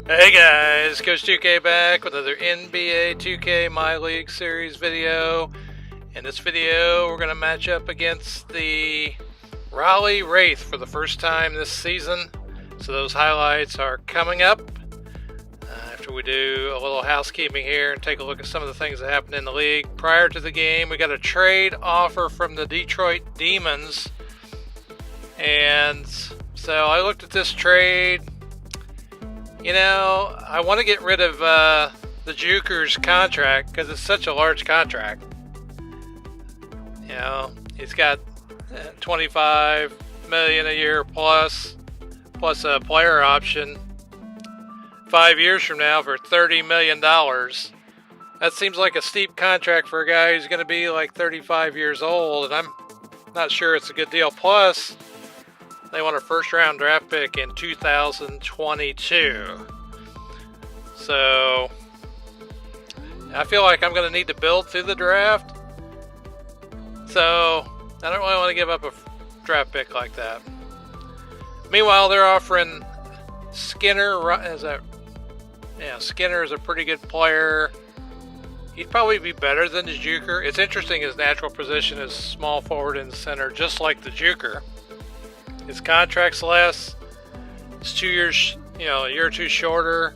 Hey guys, Coach 2K back with another NBA 2K MyLeague series video. In this video, we're going to match up against the Raleigh Wraith for the first time this season. So those highlights are coming up after we do a little housekeeping here and take a look at some of the things that happened in the league. Prior to the game, we got a trade offer from the Detroit Demons. And so I looked at this trade. You know, I want to get rid of the Juker's contract because it's such a large contract. You know, he's got $25 million a year plus a player option 5 years from now for $30 million. That seems like a steep contract for a guy who's going to be like 35 years old, and I'm not sure it's a good deal. Plus, they want a first-round draft pick in 2022. So, I feel like I'm going to need to build through the draft. So, I don't really want to give up a draft pick like that. Meanwhile, they're offering Skinner. Skinner is a pretty good player. He'd probably be better than the Juker. It's interesting, his natural position is small forward and center, just like the Juker. His contract's less. It's 2 years, a year or two shorter.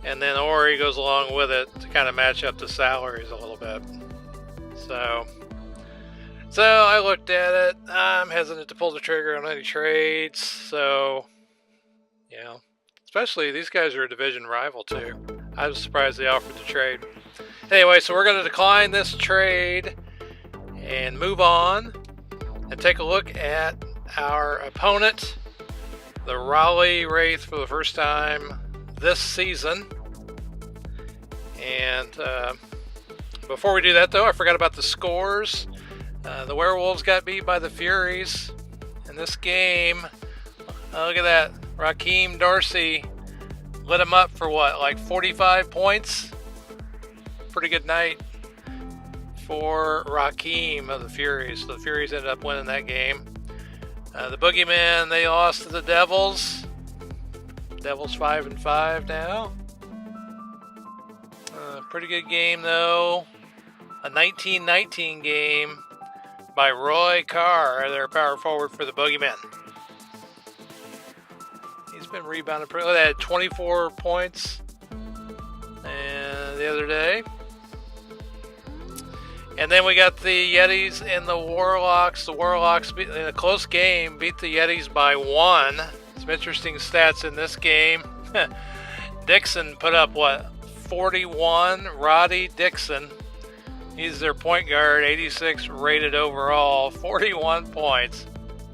And then Ori goes along with it to kind of match up the salaries a little bit. So I looked at it. I'm hesitant to pull the trigger on any trades. So, especially these guys are a division rival too. I was surprised they offered the trade. Anyway, so we're going to decline this trade and move on and take a look at our opponent, the Raleigh Wraith, for the first time this season. And before we do that, though, I forgot about the scores. The Werewolves got beat by the Furies in this game. Look at that. Raheem Dorsey lit him up for 45 points? Pretty good night for Raheem of the Furies. So the Furies ended up winning that game. The Boogeymen, they lost to the Devils. Devils 5-5 now. Pretty good game, though. A 19-19 game by Roy Carr, their power forward for the Boogeymen. He's been rebounding pretty well. They had 24 points the other day. And then we got the Yetis and the Warlocks. The Warlocks, in a close game, beat the Yetis by 1. Some interesting stats in this game. Dixon put up, 41? Roddy Dixon. He's their point guard, 86 rated overall, 41 points.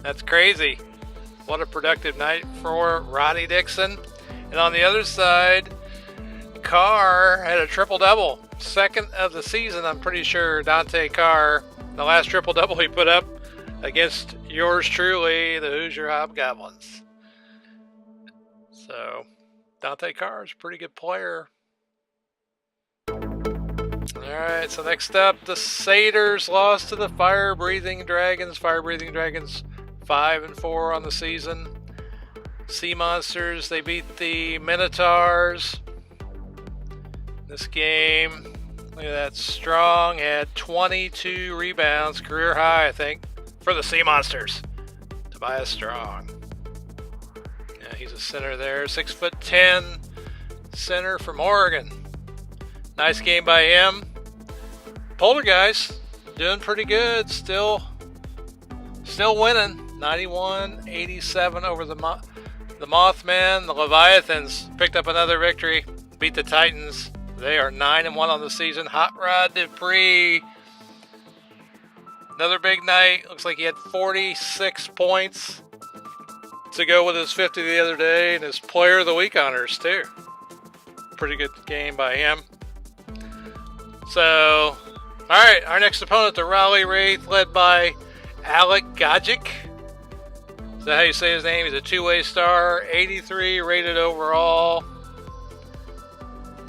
That's crazy. What a productive night for Roddy Dixon. And on the other side, Carr had a triple-double. Second of the season, I'm pretty sure. Dante Carr, the last triple-double he put up against yours truly, the Hoosier Hobgoblins. So, Dante Carr is a pretty good player. Alright, so next up, the Satyrs lost to the Fire-Breathing Dragons. Fire-Breathing Dragons 5-4 on the season. Sea Monsters, they beat the Minotaurs. This game, look at that. Strong had 22 rebounds, career high, I think, for the Sea Monsters. Tobias Strong. Yeah, he's a center there, 6'10" center from Oregon. Nice game by him. Polar guys doing pretty good. Still winning. 91-87 over the Mothmen. The Leviathans picked up another victory. Beat the Titans. They are 9-1 on the season. Hot Rod Dupree. Another big night. Looks like he had 46 points to go with his 50 the other day, and his Player of the Week honors too. Pretty good game by him. So, alright, our next opponent, the Raleigh Wraith, led by Alec Gajic. Is that how you say his name? He's a two-way star, 83 rated overall.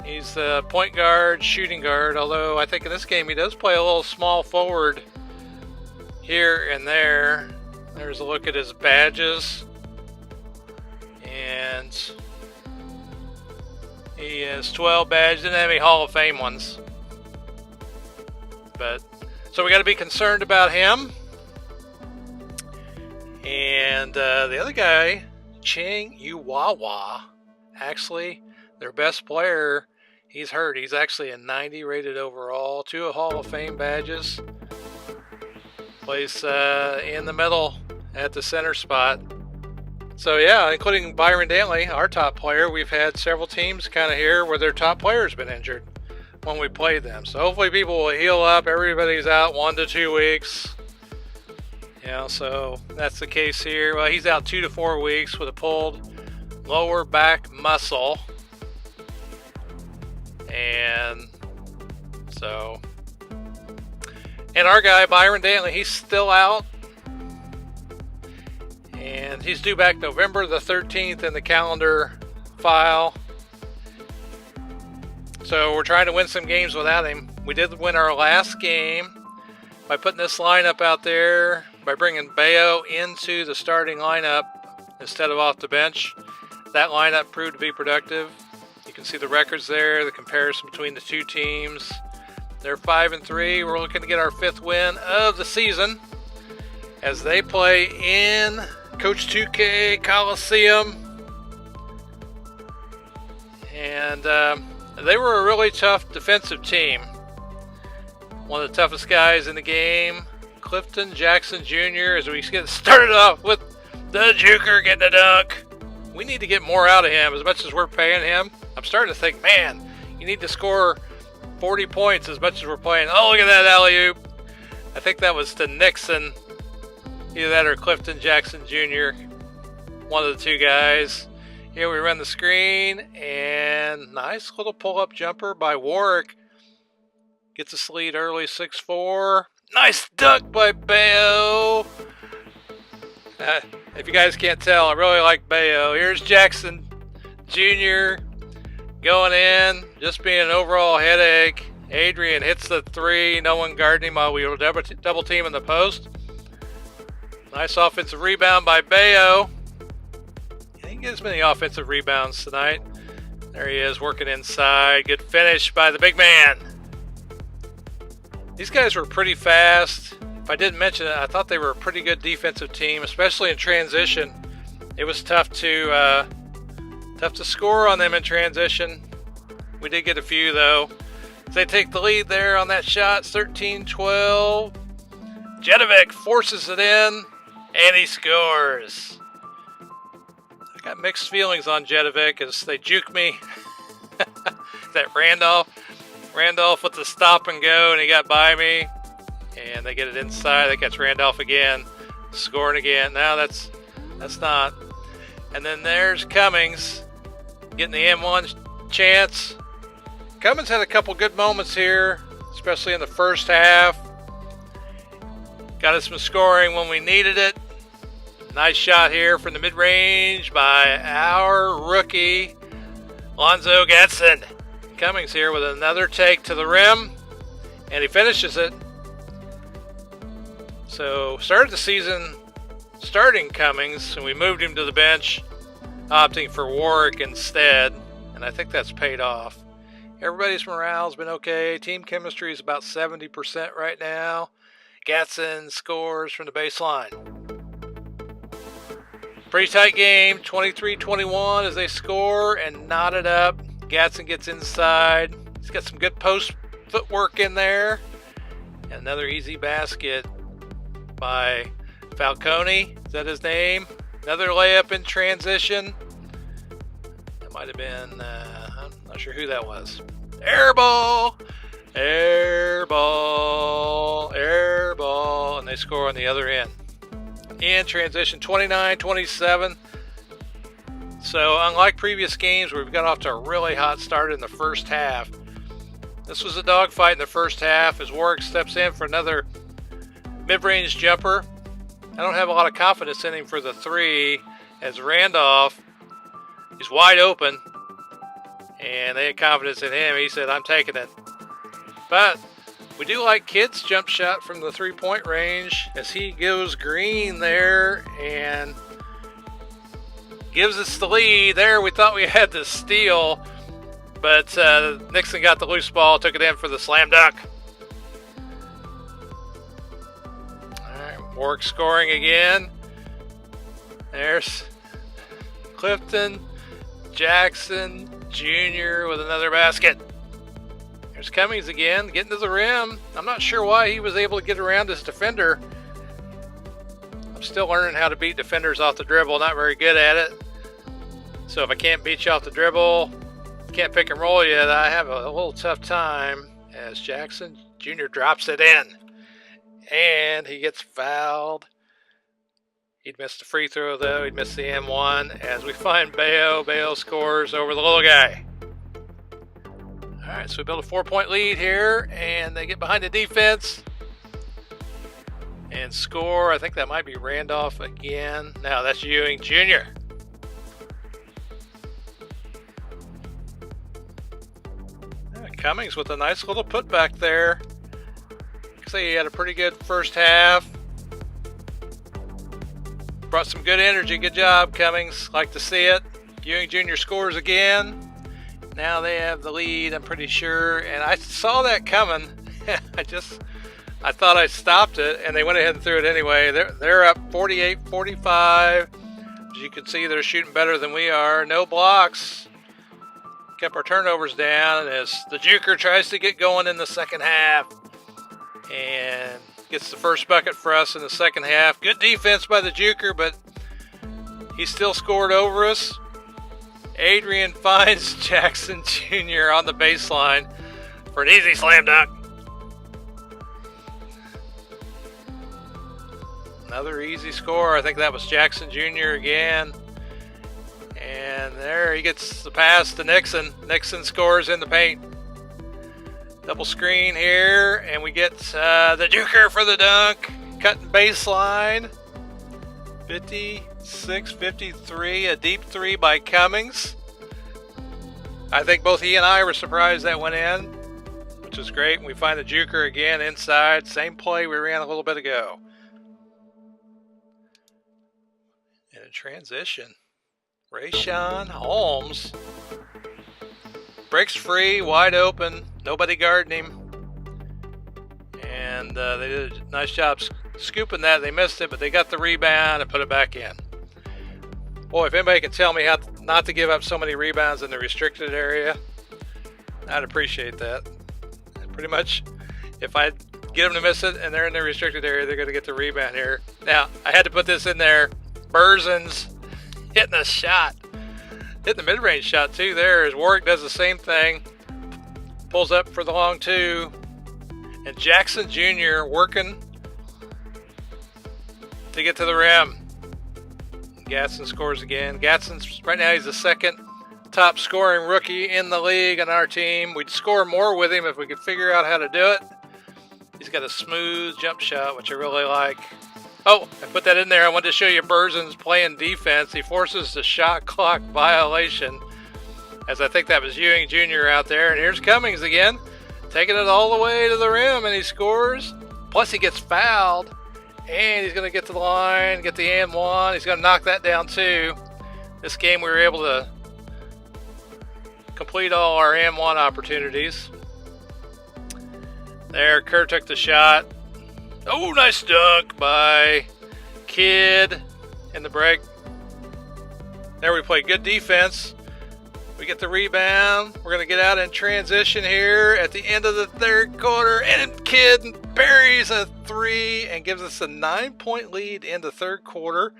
He's the point guard, shooting guard, although I think in this game he does play a little small forward here and there. There's a look at his badges. And He has 12 badges. Didn't have any Hall of Fame ones. But so we got to be concerned about him. And the other guy, Ching Yuwawa, actually their best player, he's hurt. He's actually a 90 rated overall, 2 Hall of Fame badges. Plays in the middle at the center spot. So yeah, including Byron Dantley, our top player. We've had several teams kind of here where their top player's been injured when we played them. So hopefully people will heal up. Everybody's out 1 to 2 weeks. You know, so that's the case here. Well, he's out 2 to 4 weeks with a pulled lower back muscle. And so, and our guy, Byron Dantley, he's still out. And he's due back November the 13th in the calendar file. So we're trying to win some games without him. We did win our last game by putting this lineup out there, by bringing Bayo into the starting lineup instead of off the bench. That lineup proved to be productive. You can see the records there, the comparison between the two teams. They're 5-3. We're looking to get our 5th win of the season as they play in Coach 2K Coliseum. And they were a really tough defensive team. One of the toughest guys in the game, Clifton Jackson Jr., as we get started off with the Juker getting a dunk. We need to get more out of him as much as we're paying him. I'm starting to think, man, you need to score 40 points as much as we're playing. Oh, look at that alley-oop. I think that was to Nixon. Either that or Clifton Jackson Jr., one of the two guys. Here we run the screen, and nice little pull-up jumper by Warwick. Gets us lead early, 6-4. Nice dunk by Bayo. If you guys can't tell, I really like Bayo. Here's Jackson Jr. going in, just being an overall headache. Adrian hits the 3. No one guarding him while we were double team in the post. Nice offensive rebound by Bayo. He didn't get as many offensive rebounds tonight. There he is working inside. Good finish by the big man. These guys were pretty fast. If I didn't mention it, I thought they were a pretty good defensive team, especially in transition. It was tough to score on them in transition. We did get a few though. They take the lead there on that shot, 13-12. Jedovic forces it in, and he scores. I got mixed feelings on Jedovic as they juke me. That Randolph with the stop and go, and he got by me. And they get it inside. That gets Randolph again, scoring again. Now that's not. And then there's Cummings getting the M1 chance. Cummings had a couple good moments here, especially in the first half. Got us some scoring when we needed it. Nice shot here from the mid-range by our rookie, Lonzo Gatson. Cummings here with another take to the rim, and he finishes it. So started the season starting Cummings, and we moved him to the bench, opting for Warwick instead, and I think that's paid off. Everybody's morale's been okay. Team chemistry is about 70% right now. Gatson scores from the baseline. Pretty tight game, 23-21 as they score and knot it up. Gatson gets inside. He's got some good post footwork in there. And another easy basket by Falcone. Is that his name? Another layup in transition. That might have been, I'm not sure who that was. Air ball! Air ball! Air ball! And they score on the other end. In transition, 29-27. So unlike previous games where we've got off to a really hot start in the first half, this was a dogfight in the first half as Warwick steps in for another mid-range jumper. I don't have a lot of confidence in him for the 3 as Randolph is wide open and they had confidence in him. He said, I'm taking it. But we do like Kidd's jump shot from the 3-point range as he goes green there and gives us the lead. There we thought we had the steal. But Nixon got the loose ball, took it in for the slam dunk. Alright, Warwick scoring again. There's Clifton Jackson Jr. with another basket. There's Cummings again, getting to the rim. I'm not sure why he was able to get around his defender. I'm still learning how to beat defenders off the dribble, not very good at it. So if I can't beat you off the dribble, can't pick and roll yet, I have a little tough time, as Jackson Jr. drops it in. And he gets fouled. He'd missed the free throw, though. He'd missed the M1. As we find Bayo. Bayo scores over the little guy. All right, so we build a 4-point lead here, and they get behind the defense and score. I think that might be Randolph again. No, that's Ewing Jr. Cummings with a nice little putback there. Looks like he had a pretty good first half. Brought some good energy. Good job, Cummings. Like to see it. Ewing Jr. scores again. Now they have the lead, I'm pretty sure. And I saw that coming. I thought I stopped it, and they went ahead and threw it anyway. They're up 48-45. As you can see, they're shooting better than we are. No blocks. Kept our turnovers down as the Juker tries to get going in the second half and gets the first bucket for us in the second half. Good defense by the Juker, but he still scored over us. Adrian finds Jackson Jr. on the baseline for an easy slam dunk. Another easy score. I think that was Jackson Jr. again. And there he gets the pass to Nixon. Nixon scores in the paint. Double screen here, and we get the Juker for the dunk. Cutting baseline. 56-53, a deep three by Cummings. I think both he and I were surprised that went in, which is great. And we find the Juker again inside. Same play we ran a little bit ago. And in transition, Rayshawn Holmes breaks free, wide open, nobody guarding him. And they did a nice job scooping that. They missed it, but they got the rebound and put it back in. Boy, if anybody can tell me how not to give up so many rebounds in the restricted area, I'd appreciate that. Pretty much, if I get them to miss it and they're in the restricted area, they're going to get the rebound here. Now, I had to put this in there. Berzins hitting a shot. Hitting the mid-range shot, too, there, as Warwick does the same thing. Pulls up for the long two. And Jackson Jr. working to get to the rim. Gatson scores again. Gatson's, right now, he's the second top scoring rookie in the league on our team. We'd score more with him if we could figure out how to do it. He's got a smooth jump shot, which I really like. Oh, I put that in there. I wanted to show you Berzin's playing defense. He forces the shot clock violation, as I think that was Ewing Jr. out there. And here's Cummings again, taking it all the way to the rim, and he scores. Plus, he gets fouled, and he's going to get to the line, get the and one. He's going to knock that down, too. This game, we were able to complete all our and one opportunities. There, Kerr took the shot. Oh, nice dunk by Kidd in the break. There we play good defense. We get the rebound. We're going to get out in transition here at the end of the third quarter. And Kidd buries a three and gives us a 9-point lead in the third quarter.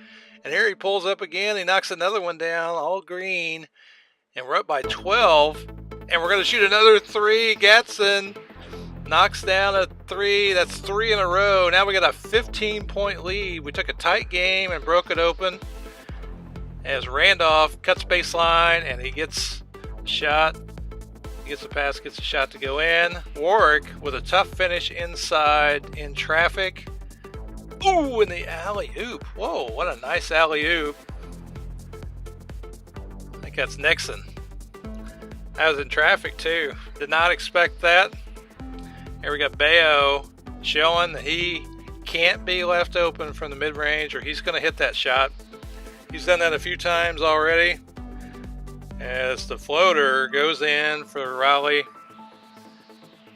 And here he pulls up again. He knocks another one down, all green. And we're up by 12. And we're going to shoot another three. Gatson knocks down a three. That's three in a row. Now we got a 15-point lead. We took a tight game and broke it open as Randolph cuts baseline and he gets a shot. He gets a pass, gets a shot to go in. Warwick with a tough finish inside in traffic. Ooh, in the alley-oop. Whoa, what a nice alley-oop. I think that's Nixon. I was in traffic too. Did not expect that. Here we got Bayo showing that he can't be left open from the mid-range or he's going to hit that shot. He's done that a few times already. as the floater goes in for Raleigh.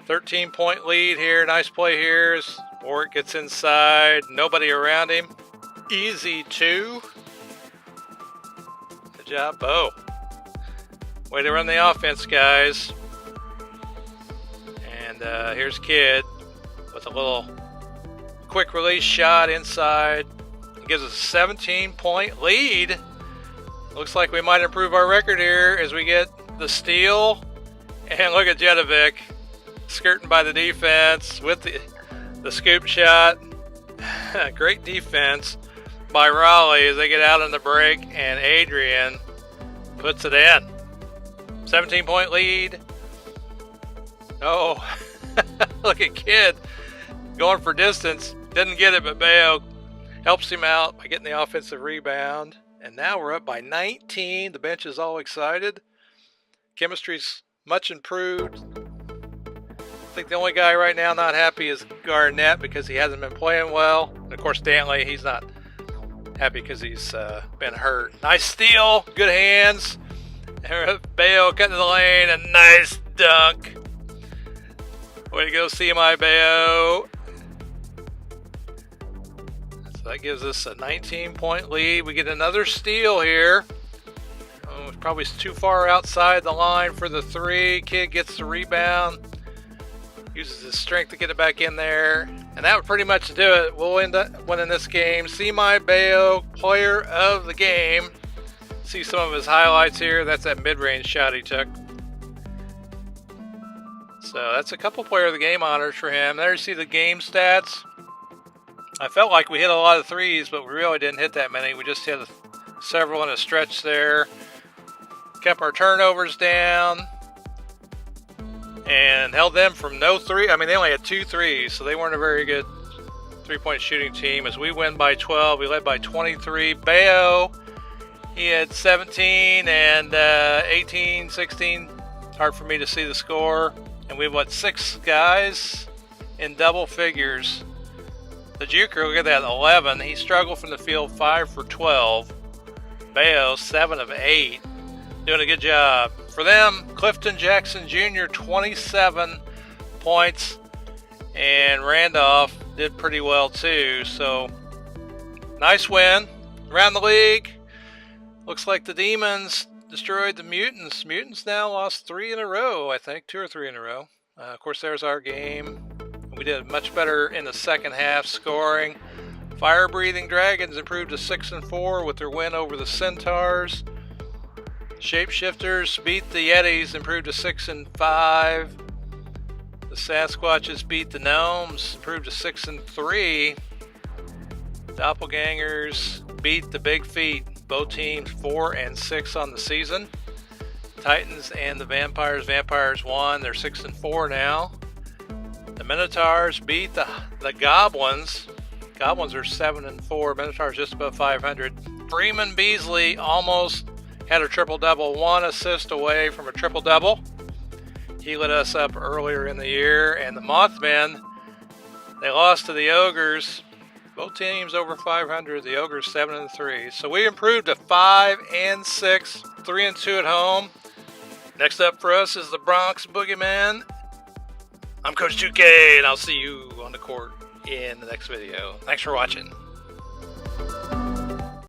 13-point lead here. Nice play here as Warwick gets inside. Nobody around him. Easy 2. Good job, Bo. Way to run the offense, guys. And here's Kid with a little quick release shot inside. It gives us a 17-point lead. Looks like we might improve our record here as we get the steal. And look at Jedovic skirting by the defense with the scoop shot. Great defense by Raleigh as they get out on the break, and Adrian puts it in. 17-point lead. Oh, look at Kid going for distance. Didn't get it, but Bayo helps him out by getting the offensive rebound. And now we're up by 19. The bench is all excited. Chemistry's much improved. I think the only guy right now not happy is Garnett because he hasn't been playing well. And of course, Dantley, he's not happy because he's been hurt. Nice steal. Good hands. Bayo cutting to the lane. A nice dunk. Way to go, CMI Bayo. So that gives us a 19-point lead. We get another steal here. Oh, it's probably too far outside the line for the 3. Kid gets the rebound. Uses his strength to get it back in there. And that would pretty much do it. We'll end up winning this game. CMI Bayo, player of the game. See some of his highlights here. That's that mid-range shot he took. So that's a couple player of the game honors for him. There you see the game stats. I felt like we hit a lot of threes, but we really didn't hit that many. We just hit several in a stretch there. Kept our turnovers down. And held them from no 3. I mean, they only had 2 threes, so they weren't a very good three-point shooting team. As we win by 12, we led by 23. Bayo, he had 17 and 18, 16. Hard for me to see the score. And we've got 6 guys in double figures. The Juker, look at that, 11. He struggled from the field, 5 for 12. Bayo, 7 of 8. Doing a good job. For them, Clifton Jackson Jr., 27 points. And Randolph did pretty well too. So, nice win. Around the league, looks like the Demons destroyed the Mutants. Mutants now lost 3 in a row, I think. 2 or 3 in a row. Of course, there's our game. We did much better in the second half scoring. Fire-breathing Dragons improved to 6-4 with their win over the Centaurs. Shapeshifters beat the Yetis, improved to 6-5. The Sasquatches beat the Gnomes, improved to 6-3. Doppelgangers beat the Big Feet, both teams 4-6 on the season. Titans and the Vampires. Vampires won, they're 6-4 now. The Minotaurs beat the Goblins. Goblins are 7-4. Minotaurs just above 500. Freeman Beasley almost had a triple-double, 1 assist away from a triple-double. He lit us up earlier in the year. And the Mothmen, they lost to the Ogres. Both teams over 500. The Ogres 7-3. So we improved to 5-6, 3-2 at home. Next up for us is the Bronx Boogeyman. I'm Coach 2K, and I'll see you on the court in the next video. Thanks for watching.